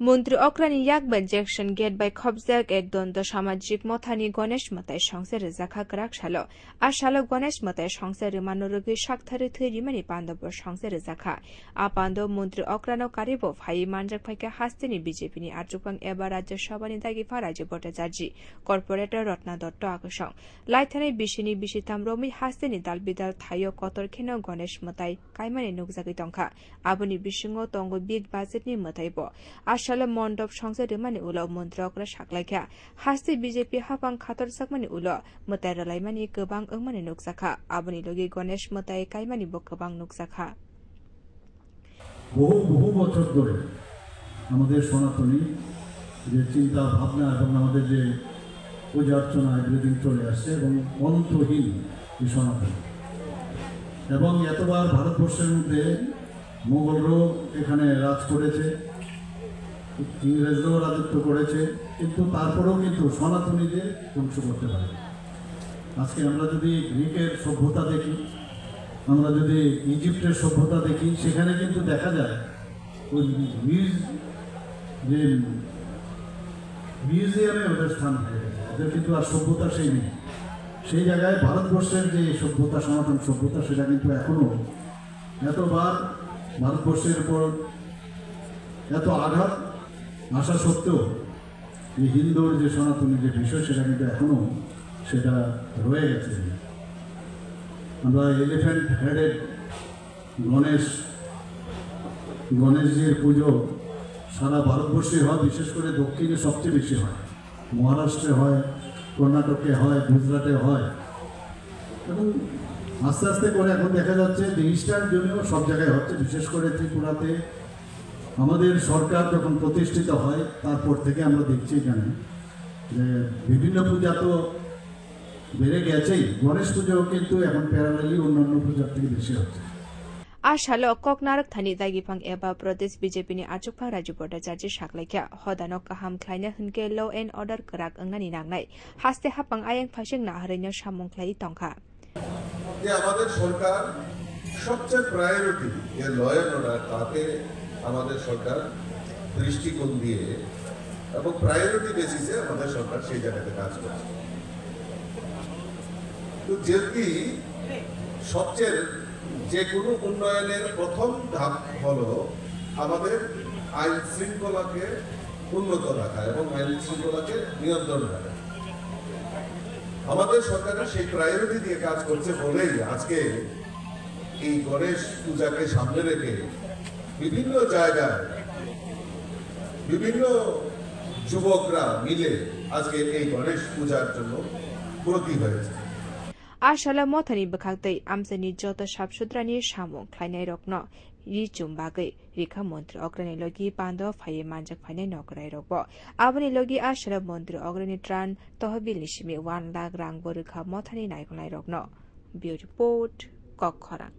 মন্ত্রী অক্রানি ইয়াকবান Jackson gate by খবজাক এক দ্বন্দ্ব সামাজিক মথানি গণেশ মতাই সংসার জাখা করাক সালো আর সালো গণেশ মতাই সংসার মানরোগী সাকথারে থৈ রিমানি পান্দব সংসার জাখা আ পান্দ মন্ত্রী অক্রানো কারিব ফাই মানজাক ফাইকে হাস্তেনি বিজেপিনি আর্জুপাং এবার রাজ্যসভানি দাগিফা রাজ্য ভট্টাচার্য কর্পোরেটর রত্না দত্ত আকর্ষণ লাইথানাই বিশিনি বিশিতাম রমি হাস্তেনি দাল বিদাল থাইয় কতর খেন গণেশ মতাই কাইমানি নুকজাগি টংখা আবনি বিশৃঙ্গ তঙ্গ বিগ বাজেটনি মতাইব আশালে মণ্ডপ সংসদ মানে উল মন্ত্রী অক্রা সাকলাইখা হাস্তে বিজেপি হাফাং খাতর সাকমানি উল মতাই রালাইমানি গোबां ওংমানি নুকজাখা আবনি লগি গণেশ মতাই কাইমানি গোबां নুকজাখা বহু বছর ধরে আমাদের সনাতনী যে চিন্তা ভাবনা এবং আমাদের যে পূজা অর্চনা এভরিথিং চলে আসছে এবং অন্তহীন এই সনাতনী এবং এতবার ভারতবর্ষের মধ্যে মোগলরাও এখানে রাজ করেছে ইংরেজরাও রাজত্ব করেছে কিন্তু তারপরেও কিন্তু সনাতনীদের ধ্বংস করতে পারে আজকে আমরা যদি গ্রিকের সভ্যতা দেখি আমরা যদি ইজিপ্টের সভ্যতা দেখি সেখানে কিন্তু দেখা যায় ওই যে মিউজিয়ামে ওদের স্থান হয়ে গেছে ওদের কিন্তু আর সভ্যতা সেই নেই সেই জায়গায় ভারতবর্ষের যে সভ্যতা সনাতন সভ্যতা সেটা কিন্তু এখনও এতবার ভারতবর্ষের উপর এত আঘাত আসা সত্ত্বেও এই হিন্দুর যে সনাতনী যে বিষয় সেটা কিন্তু এখনও সেটা রয়ে গেছে আমরা এলিফ্যান্ট হেডেড গণেশজির পুজো সারা ভারতবর্ষে হয় বিশেষ করে দক্ষিণে সবচেয়ে বেশি হয় মহারাষ্ট্রে হয় কর্ণাটকে হয় গুজরাটে হয় এবং আস্তে আস্তে করে এখন দেখা যাচ্ছে যে ইস্টার্ন জোনেও সব জায়গায় হচ্ছে বিশেষ করে ত্রিপুরাতে আমাদের সরকার যখন প্রতিষ্ঠিত হয় তারপর থেকে আমরা দেখছি এখানে যে বিভিন্ন পূজা তো বেড়ে গেছেই গণেশ পুজোও কিন্তু এখন প্যারালালি অন্যান্য পূজার থেকে বেশি হচ্ছে আশালো ককনারক থানি দাগিফাং এবা প্রদেশ বিজেপিনি আচুকফা রাজ্য ভট্টাচার্য সাকলাইখা হদানক কাহাম খ্লাইনা হনকে ল এন্ড অর্ডার করাক अंगनानि नांनाय हास्ते हापां आयें फाइसें नाहरैनो सामुंख्लाय तंखा যে আমাদের সরকার সবচেয়ে প্রায়োরিটি যে ল এন্ড অর্ডার তাতে আমাদের সরকার দৃষ্টিকোণ দিয়ে এবং প্রায়োরিটি বেসিসে আমাদের সরকার সেই জায়গাতে কাজ করছে তো যেটি সবচেয়ে যে কোনো উন্নয়নের প্রথম ধাপ হলো আমাদের আইন শৃঙ্খলাকে উন্নত রাখা এবং আইন শৃঙ্খলাকে নিয়ন্ত্রণ রাখা আমাদের সরকারের সেই প্রায়োরিটি দিয়ে কাজ করছে বলেই আজকে এই গণেশ পূজাকে সামনে রেখে বিভিন্ন জায়গায় বিভিন্ন যুবকরা মিলে আজকে এই গণেশ পূজার জন্য ব্রতী হয়েছে আশালা মথানি বখাকতৈ আমসানি যত সাবসুদ্রানি সামুং খ্লাইনাই রকন রিচুম বাগৈ রেখা মন্ত্রী অগ্রণী লগি পান্দ ফাইয়ে মানজাক ফাইনাই নকরাই রকব আবনি লগি আশালা মন্ত্রী অগ্রণী ত্রাণ তহবিল নিশিমি 1 লাখ রাং বরুখা মথানি নাইখলাই রকন বিউ রিপোর্ট কক্ষরাং